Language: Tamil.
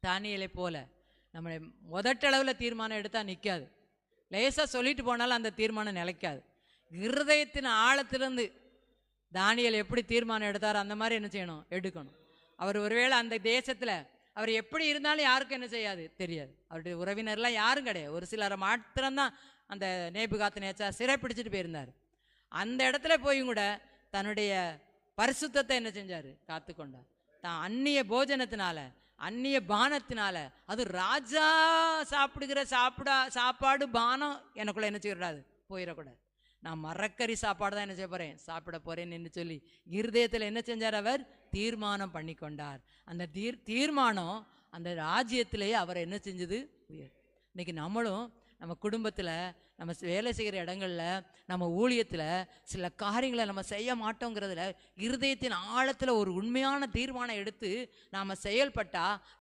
தானியேலை போல நம்மளை முதட்டளவில் தீர்மானம் எடுத்தால் நிற்காது. லேசாக சொல்லிட்டு போனாலும் அந்த தீர்மானம் நிலைக்காது. இருதயத்தின் ஆழத்திலிருந்து தானியேல் எப்படி தீர்மானம் எடுத்தாரோ அந்த மாதிரி என்ன செய்யணும், எடுக்கணும். அவர் ஒருவேளை அந்த தேசத்தில் அவர் எப்படி இருந்தாலும் யாருக்கும் என்ன செய்யாது, தெரியாது. அவருடைய உறவினர்லாம் யாரும் கிடையாது. ஒரு சிலரை மாத்திரம்தான் அந்த நேபுகாத்நேச்சார் சிறைப்பிடிச்சிட்டு போயிருந்தார். அந்த இடத்துல போயும் கூட தன்னுடைய பரிசுத்தத்தை என்ன செஞ்சார், காத்து கொண்டார். தான் அந்நிய போஜனத்தினால, அந்நிய பானத்தினால, அது ராஜா சாப்பிடுகிற சாப்பாடு பானம் எனக்குள்ள என்ன செய்யக்கூடாது, போயிடக்கூடாது. நான் மரக்கறி சாப்பாடு தான் என்ன செய்ய போகிறேன், சாப்பிட போகிறேன்னு சொல்லி இருதயத்தில் என்ன செஞ்சார், அவர் தீர்மானம் பண்ணி கொண்டார். அந்த தீர்மானம் அந்த ராஜ்யத்திலேயே அவரை என்ன செஞ்சது, உயர். இன்னைக்கு நம்மளும் நம்ம குடும்பத்தில், நம்ம வேலை செய்கிற இடங்களில், நம்ம ஊழியத்தில் சில காரியங்களை நம்ம செய்ய மாட்டோங்கிறதுல இருதயத்தின் ஆழத்தில் ஒரு உண்மையான தீர்மானம் எடுத்து நாம் செயல்பட்டால்